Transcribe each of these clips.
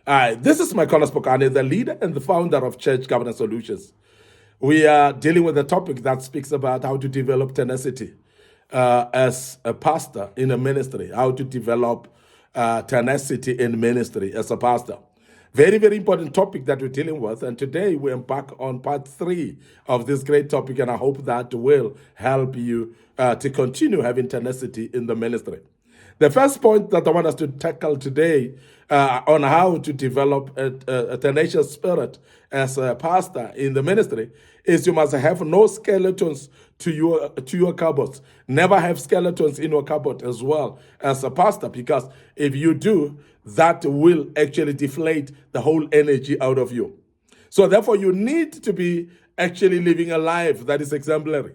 This is my Spokane, the leader and the founder of Church Governance Solutions. We are dealing with a topic that speaks about how to develop tenacity as a pastor in a ministry, how to develop tenacity in ministry as a pastor. Very, very important topic that we're dealing with. And today we embark on part 3 of this great topic, and I hope that will help you to continue having tenacity in the ministry. The first point that I want us to tackle today on how to develop a tenacious spirit as a pastor in the ministry is you must have no skeletons to your cupboards. Never have skeletons in your cupboard as well as a pastor, because if you do, that will actually deflate the whole energy out of you. So therefore, you need to be actually living a life that is exemplary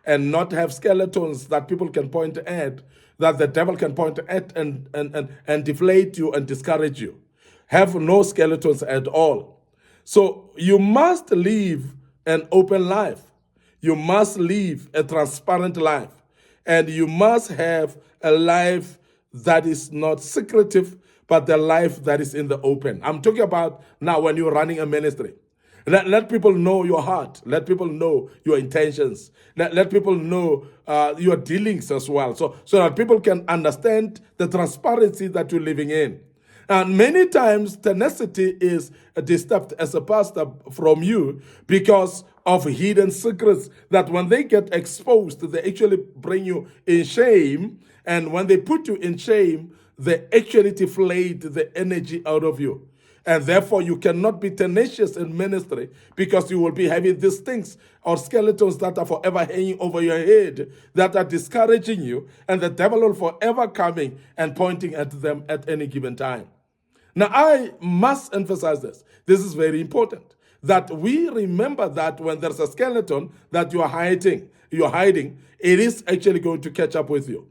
and not have skeletons that people can point at, that the devil can point at and deflate you and discourage you. Have no skeletons at all. So you must live an open life. You must live a transparent life. And you must have a life that is not secretive, but the life that is in the open. I'm talking about now when you're running a ministry. Let people know your heart. Let people know your intentions. Let people know your dealings as well, so that people can understand the transparency that you're living in. And many times, tenacity is disturbed as a pastor from you because of hidden secrets that when they get exposed, they actually bring you in shame. And when they put you in shame, they actually deflate the energy out of you. And therefore, you cannot be tenacious in ministry because you will be having these things or skeletons that are forever hanging over your head that are discouraging you, and the devil will forever coming and pointing at them at any given time. Now, I must emphasize this. This is very important, that we remember that when there's a skeleton that you're hiding, it is actually going to catch up with you.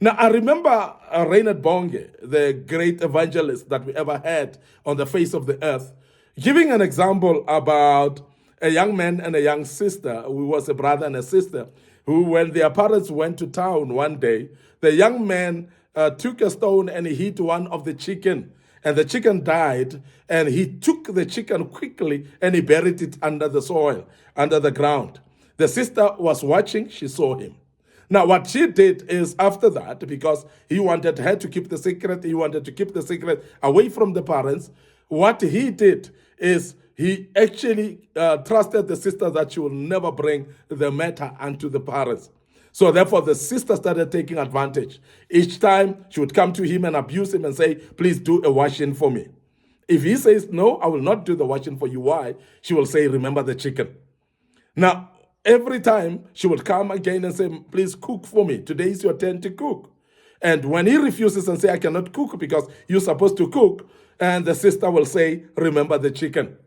Now, I remember Reinhard Bonke, the great evangelist that we ever had on the face of the earth, giving an example about a young man and a young sister who was a brother and a sister, who, when their parents went to town one day, the young man took a stone and he hit one of the chicken, and the chicken died, and he took the chicken quickly and he buried it under the soil, under the ground. The sister was watching, she saw him. Now, what she did is, after that, because he wanted her to keep the secret, he wanted to keep the secret away from the parents, what he did is he actually trusted the sister that she will never bring the matter unto the parents. So therefore, the sister started taking advantage. Each time she would come to him and abuse him and say, please do a washing for me. If he says, no, I will not do the washing for you, why? She will say, remember the chicken. Now, every time she would come again and say, please cook for me. Today is your turn to cook. And when he refuses and say, I cannot cook because you're supposed to cook, and the sister will say, remember the chicken.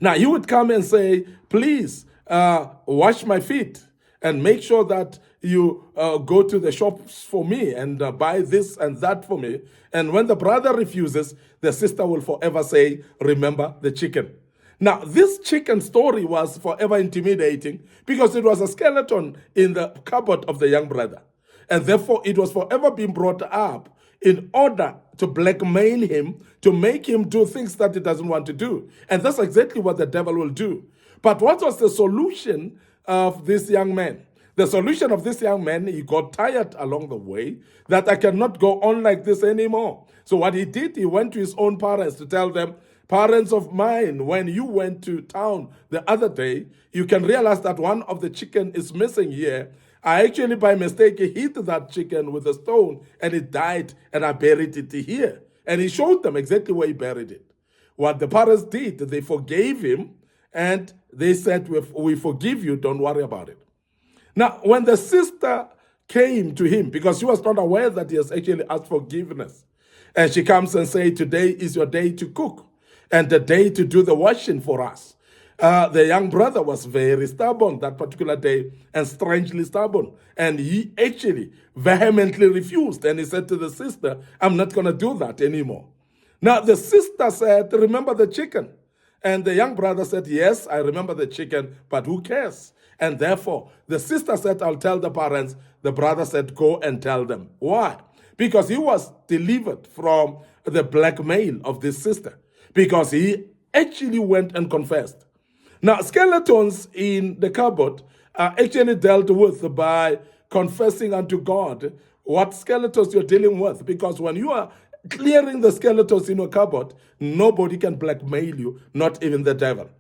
Now, he would come and say, please wash my feet and make sure that you go to the shops for me and buy this and that for me. And when the brother refuses, the sister will forever say, remember the chicken. Now, this chicken story was forever intimidating because it was a skeleton in the cupboard of the young brother. And therefore, it was forever being brought up in order to blackmail him, to make him do things that he doesn't want to do. And that's exactly what the devil will do. But what was the solution of this young man? The solution of this young man, he got tired along the way that I cannot go on like this anymore. So what he did, he went to his own parents to tell them, parents of mine, when you went to town the other day, you can realize that one of the chicken is missing here. I actually, by mistake, hit that chicken with a stone and it died, and I buried it here. And he showed them exactly where he buried it. What the parents did, they forgave him and they said, we forgive you, don't worry about it. Now, when the sister came to him, because she was not aware that he has actually asked forgiveness, and she comes and says, today is your day to cook and the day to do the washing for us. The young brother was very stubborn that particular day, and strangely stubborn. And he actually vehemently refused. And he said to the sister, I'm not going to do that anymore. Now, the sister said, remember the chicken. And the young brother said, yes, I remember the chicken, but who cares? And therefore, the sister said, I'll tell the parents. The brother said, go and tell them. Why? Because he was delivered from the blackmail of this sister because he actually went and confessed. Now, skeletons in the cupboard are actually dealt with by confessing unto God what skeletons you're dealing with. Because when you are clearing the skeletons in your cupboard, nobody can blackmail you, not even the devil.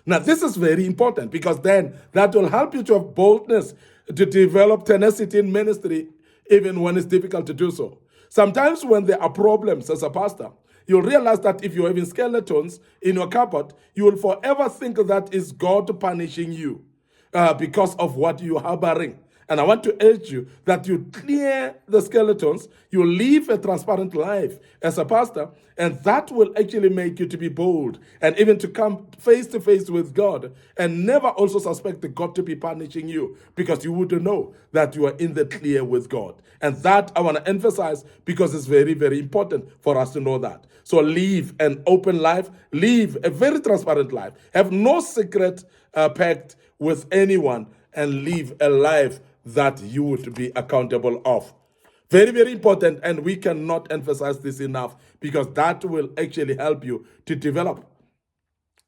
Now, this is very important because then that will help you to have boldness to develop tenacity in ministry, even when it's difficult to do so. Sometimes when there are problems as a pastor, you'll realize that if you're having skeletons in your cupboard, you will forever think that is God punishing you because of what you're harboring. And I want to urge you that you clear the skeletons, you live a transparent life as a pastor, and that will actually make you to be bold and even to come face to face with God and never also suspect God to be punishing you because you would know that you are in the clear with God. And that I want to emphasize because it's very, very important for us to know that. So live an open life, live a very transparent life, have no secret pact with anyone, and live a life that you would be accountable of. Very, very important, and we cannot emphasize this enough because that will actually help you to develop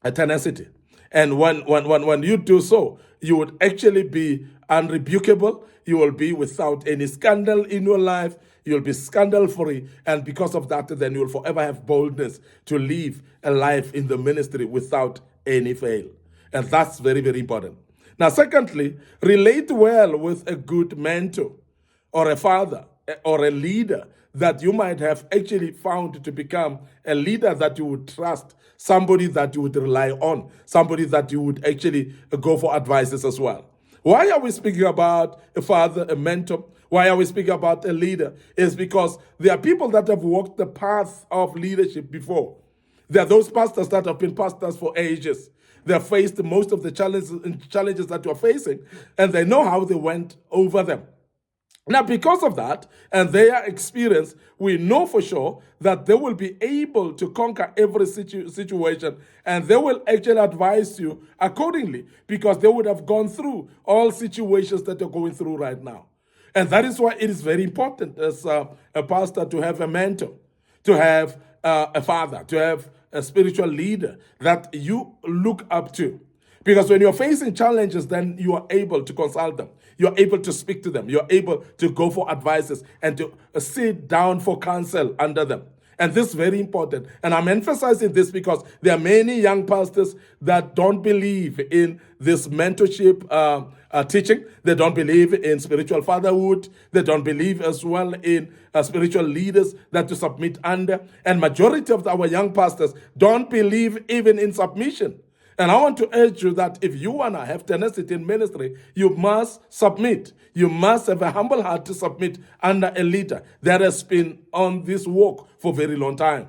a tenacity. And when you do so, you would actually be unrebukable. You will be without any scandal in your life. You'll be scandal free. And because of that, then you will forever have boldness to live a life in the ministry without any fail. And that's very, very important. Now, secondly, relate well with a good mentor or a father or a leader that you might have actually found to become a leader that you would trust, somebody that you would rely on, somebody that you would actually go for advices as well. Why are we speaking about a father, a mentor? Why are we speaking about a leader? It's because there are people that have walked the path of leadership before. There are those pastors that have been pastors for ages. They have faced most of the challenges that you're facing, and they know how they went over them. Now, because of that and their experience, we know for sure that they will be able to conquer every situation, and they will actually advise you accordingly because they would have gone through all situations that you're going through right now. And that is why it is very important as a pastor to have a mentor, to have a father, to have a spiritual leader that you look up to. Because when you're facing challenges, then you are able to consult them. You're able to speak to them. You're able to go for advices and to sit down for counsel under them. And this is very important. And I'm emphasizing this because there are many young pastors that don't believe in this mentorship teaching. They don't believe in spiritual fatherhood. They don't believe as well in spiritual leaders that to submit under. And majority of our young pastors don't believe even in submission. And I want to urge you that if you want to have tenacity in ministry, you must submit. You must have a humble heart to submit under a leader that has been on this walk for a very long time.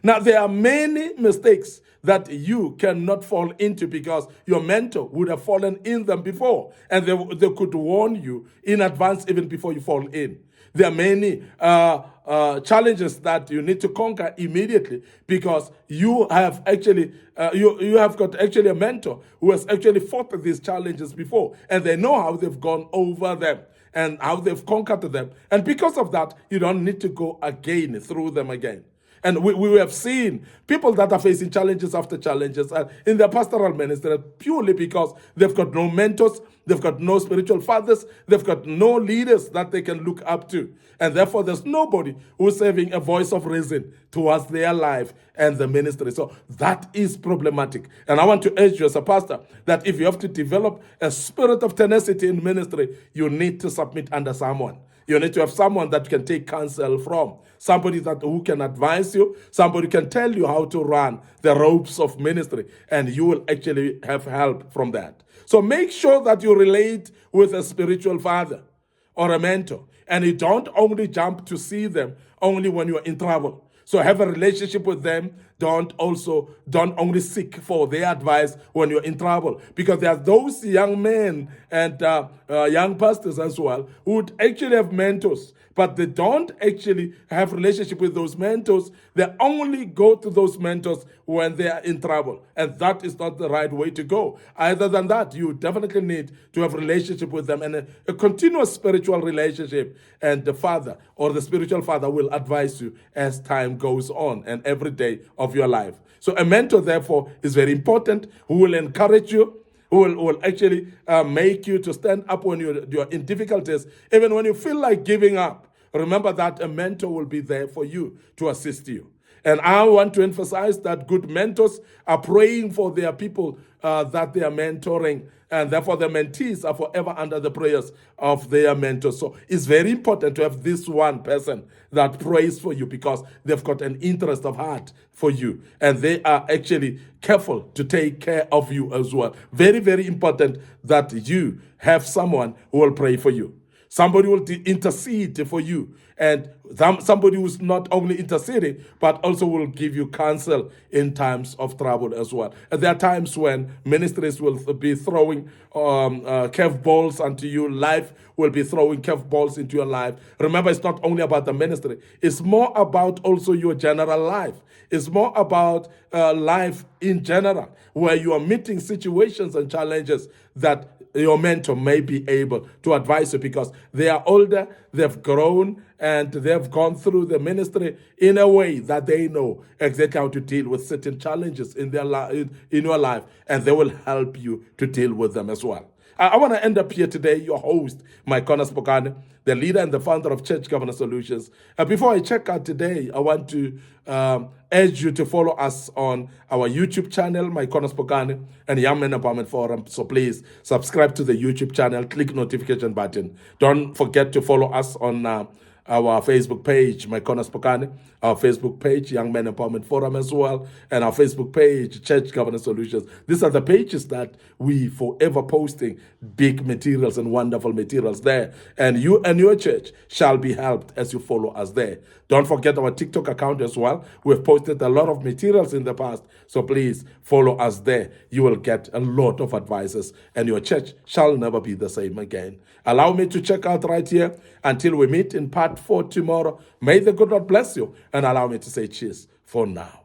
Now, there are many mistakes that you cannot fall into because your mentor would have fallen in them before, and they could warn you in advance even before you fall in. There are many challenges that you need to conquer immediately because you have actually you have got actually a mentor who has actually fought these challenges before, and they know how they've gone over them and how they've conquered them. And because of that, you don't need to go again through them again. And we have seen people that are facing challenges after challenges in their pastoral ministry purely because they've got no mentors, they've got no spiritual fathers, they've got no leaders that they can look up to. And therefore, there's nobody who's having a voice of reason towards their life and the ministry. So that is problematic. And I want to urge you as a pastor that if you have to develop a spirit of tenacity in ministry, you need to submit under someone. You need to have someone that you can take counsel from, somebody who can advise you, somebody who can tell you how to run the ropes of ministry, and you will actually have help from that. So make sure that you relate with a spiritual father or a mentor, and you don't only jump to see them only when you're in trouble. So have a relationship with them don't only seek for their advice when you're in trouble, because there are those young men and young pastors as well who would actually have mentors, but they don't actually have relationship with those mentors. They only go to those mentors when they are in trouble, and that is not the right way to go. Other than that, you definitely need to have relationship with them, and a continuous spiritual relationship, and the father or the spiritual father will advise you as time goes on and every day of your life. So a mentor, therefore, is very important, who will encourage you, who will actually make you to stand up when you're in difficulties, even when you feel like giving up. Remember that a mentor will be there for you to assist you. And I want to emphasize that good mentors are praying for their people that they are mentoring, and therefore the mentees are forever under the prayers of their mentors. So it's very important to have this one person that prays for you, because they've got an interest of heart for you, and they are actually careful to take care of you as well. Very, very important that you have someone who will pray for you. Somebody will intercede for you, and somebody who's not only interceding, but also will give you counsel in times of trouble as well. And there are times when ministries will be throwing curveballs onto you. Life will be throwing curveballs into your life. Remember, it's not only about the ministry. It's more about also your general life. It's more about life in general, where you are meeting situations and challenges that your mentor may be able to advise you, because they are older, they've grown, and they've gone through the ministry in a way that they know exactly how to deal with certain challenges in their in your life, and they will help you to deal with them as well. I want to end up here today, your host, Mike Spokane, the leader and the founder of Church Governance Solutions. Before I check out today, I want to urge you to follow us on our YouTube channel, Mike Spokane, and Young Men Empowerment Forum. So please subscribe to the YouTube channel, click notification button. Don't forget to follow us on our Facebook page, My Corner Spokane, our Facebook page, Young Men Empowerment Forum as well, and our Facebook page, Church Governance Solutions. These are the pages that we forever posting big materials and wonderful materials there. And you and your church shall be helped as you follow us there. Don't forget our TikTok account as well. We've posted a lot of materials in the past, so please follow us there. You will get a lot of advices, and your church shall never be the same again. Allow me to check out right here until we meet in part 4 tomorrow. May the good Lord bless you, and allow me to say cheers for now.